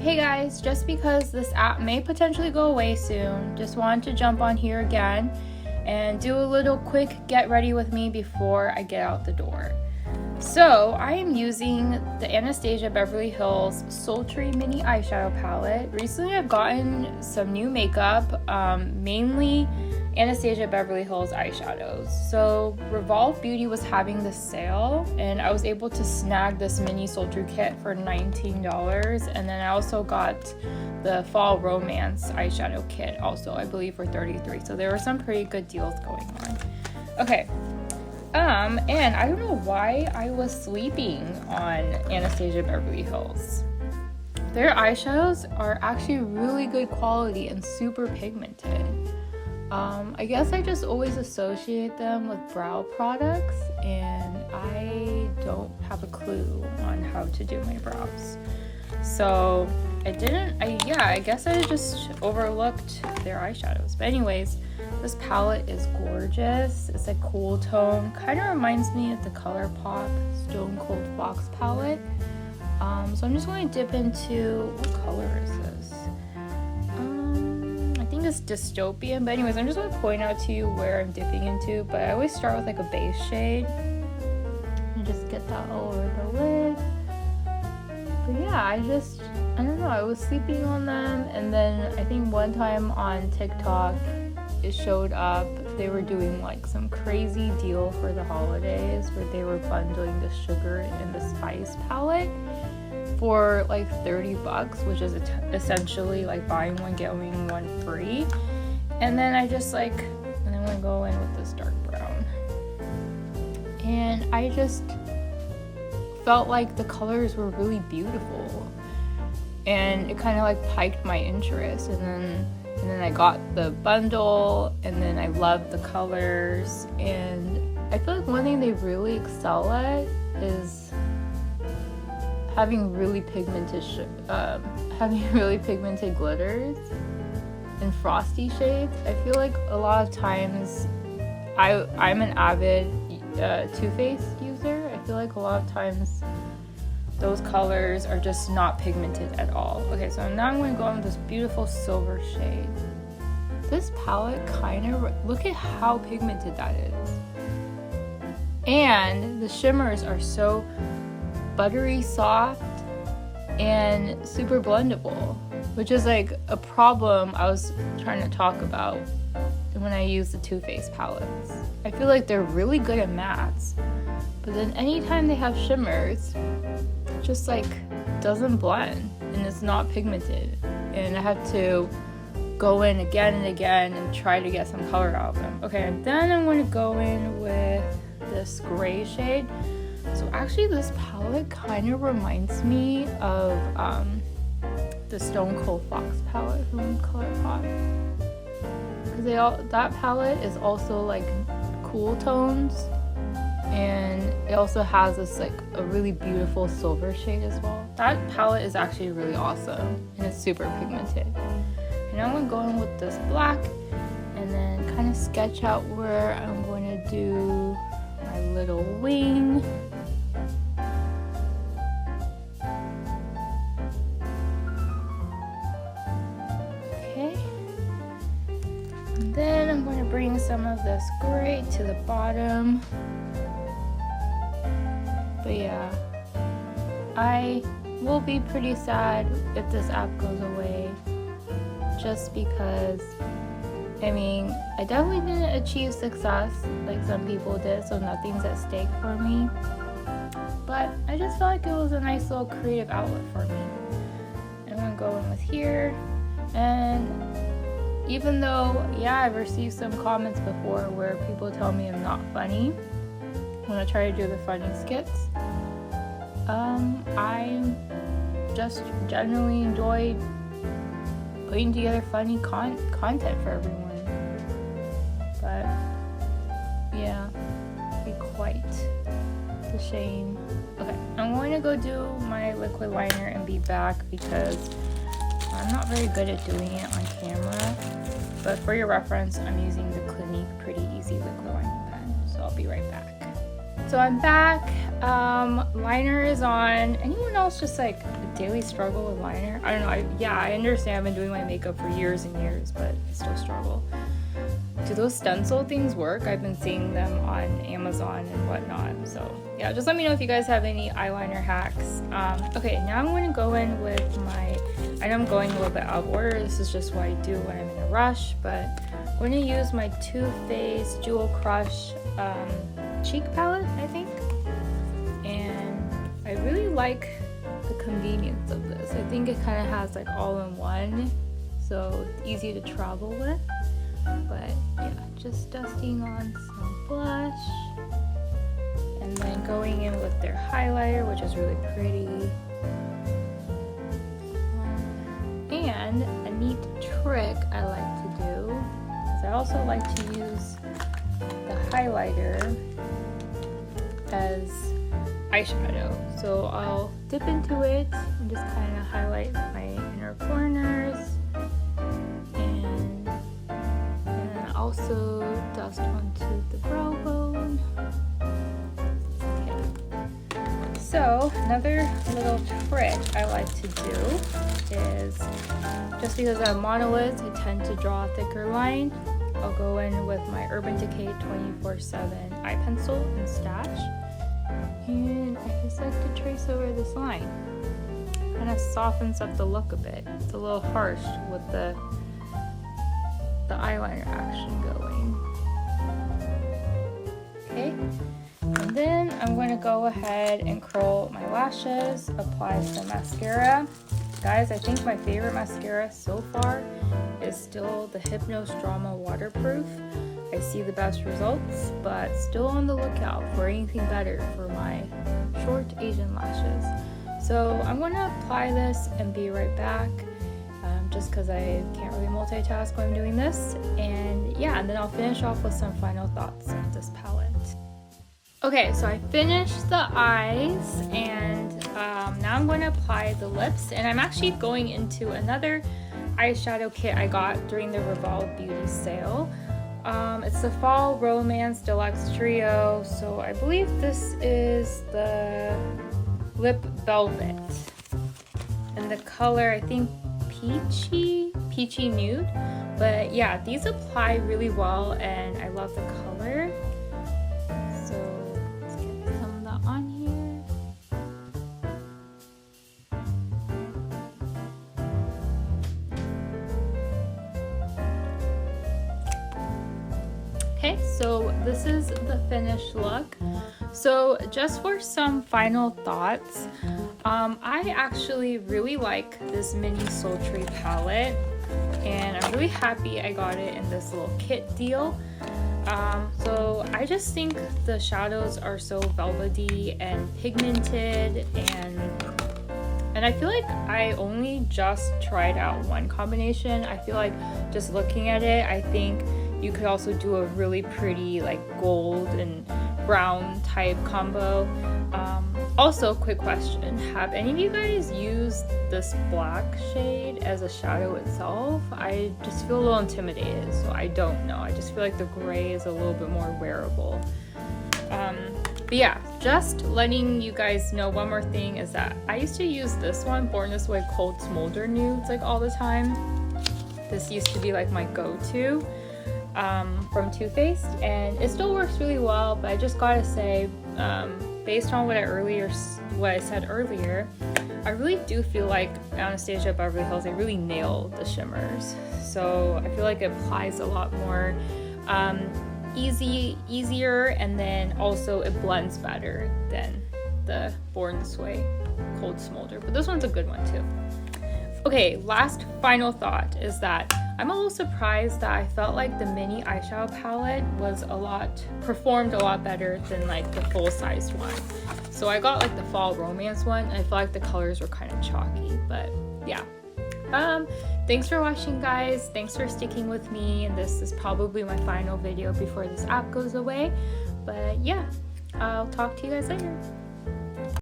Hey guys, just because this app may potentially go away soon, just wanted to jump on here again and do a little quick get ready with me before I get out the door. So I am using the Anastasia Beverly Hills Sultry Mini Eyeshadow Palette. Recently I've gotten some new makeup, mainly Anastasia Beverly Hills eyeshadows. So Revolve Beauty was having this sale and I was able to snag this Mini Sultry kit for $19, and then I also got the Fall Romance eyeshadow kit also, I believe, for $33. So there were some pretty good deals going on. Okay. And I don't know why I was sleeping on Anastasia Beverly Hills. Their eyeshadows are actually really good quality and super pigmented. I guess I just always associate them with brow products, and I don't have a clue on how to do my brows. So I guess I just overlooked their eyeshadows. But anyways, this palette is gorgeous. It's a cool tone. Kind of reminds me of the ColourPop Stone Cold Fox palette. So I'm just going to dip into, what color is this? I think it's Dystopian. But anyways, I'm just going to point out to you where I'm dipping into. But I always start with like a base shade. And just get that all over the lid. But yeah, I don't know. I was sleeping on them. And then I think one time on TikTok, it showed up, they were doing like some crazy deal for the holidays where they were bundling the sugar and the spice palette for like $30, which is essentially like buying one getting one free. And then I'm gonna go in with this dark brown, and I just felt like the colors were really beautiful, and it kind of like piqued my interest. And then I got the bundle, and then I loved the colors. And I feel like one thing they really excel at is having really pigmented glitters and frosty shades. I feel like a lot of times I'm an avid Too Faced user. I feel like a lot of times those colors are just not pigmented at all. Okay, so now I'm going to go in with this beautiful silver shade. This palette look at how pigmented that is. And the shimmers are so buttery soft and super blendable, which is like a problem I was trying to talk about when I use the Too Faced palettes. I feel like they're really good at mattes, but then anytime they have shimmers, just like doesn't blend and it's not pigmented, and I have to go in again and again and try to get some color out of them. Okay, and then I'm going to go in with this gray shade. So actually this palette kind of reminds me of the Stone Cold Fox palette from ColourPop, because that palette is also like cool tones, and it also has this like a really beautiful silver shade as well. That palette is actually really awesome, and it's super pigmented. And I'm going to go in with this black and then kind of sketch out where I'm going to do my little wing. Okay. And then I'm going to bring some of this gray to the bottom. But yeah, I will be pretty sad if this app goes away, just because, I mean, I definitely didn't achieve success like some people did, so nothing's at stake for me. But I just felt like it was a nice little creative outlet for me. I'm gonna go in with here, and even though, yeah, I've received some comments before where people tell me I'm not funny when I try to do the funny skits, I just generally enjoy putting together funny content for everyone. But yeah, be quite the shame. Okay, I'm going to go do my liquid liner and be back because I'm not very good at doing it on camera. But for your reference, I'm using the Clinique Pretty Easy Liquid Lining Pen. So I'll be right back. So I'm back. Liner is on. Anyone else just like daily struggle with liner. I don't know. I understand I've been doing my makeup for years and years, but I still struggle. Do those stencil things work? I've been seeing them on Amazon and whatnot. So yeah, just let me know if you guys have any eyeliner hacks. Okay, now I'm going to go in with my, I know I'm going a little bit out of order. This is just what I do when I'm in a rush, but I'm going to use my Too Faced Jewel Crush cheek palette, I think. And I really like the convenience of this. I think it kind of has like all-in-one, so it's easy to travel with. But yeah, just dusting on some blush and then going in with their highlighter, which is really pretty. And a neat trick I like to do is I also like to use the highlighter as eyeshadow. So I'll dip into it and just kind of highlight my inner corners. Also dust onto the brow bone. Okay. So another little trick I like to do is, just because I have monolids, I tend to draw a thicker line. I'll go in with my Urban Decay 24/7 eye pencil and Stash, and I just like to trace over this line. Kind of softens up the look a bit. It's a little harsh with the eyeliner action going. Okay, and then I'm going to go ahead and curl my lashes, apply some mascara. Guys, I think my favorite mascara so far is still the Hypnose Drama Waterproof. I see the best results, but still on the lookout for anything better for my short Asian lashes. So I'm going to apply this and be right back. Just because I can't really multitask when I'm doing this. And yeah, and then I'll finish off with some final thoughts of this palette. Okay, so I finished the eyes, and now I'm going to apply the lips. And I'm actually going into another eyeshadow kit I got during the Revolve Beauty sale. It's the Fall Romance Deluxe Trio. So I believe this is the Lip Velvet. And the color, I think, peachy nude. But yeah, these apply really well and I love the color. So let's get some of that on here. Okay, so this is the finished look. So just for some final thoughts, I actually really like this Mini Sultry palette, and I'm really happy I got it in this little kit deal. So I just think the shadows are so velvety and pigmented, and I feel like I only just tried out one combination. I feel like just looking at it, I think you could also do a really pretty like gold and brown type combo. Also, quick question, have any of you guys used this black shade as a shadow itself? I just feel a little intimidated, so I don't know. I just feel like the gray is a little bit more wearable. But yeah, just letting you guys know one more thing is that I used to use this one, Born This Way Cold Smolder Nudes, like all the time. This used to be like my go-to from Too Faced, and it still works really well, but I just gotta say, based on what I said earlier, I really do feel like Anastasia Beverly Hills, they really nailed the shimmers. So I feel like it applies a lot more easier, and then also it blends better than the Born This Way Cold Smolder. But this one's a good one too. Okay, last final thought is that I'm a little surprised that I felt like the mini eyeshadow palette performed a lot better than like the full-sized one. So I got like the Fall Romance one, and I feel like the colors were kind of chalky, but yeah. Thanks for watching, guys. Thanks for sticking with me, and this is probably my final video before this app goes away. But yeah, I'll talk to you guys later.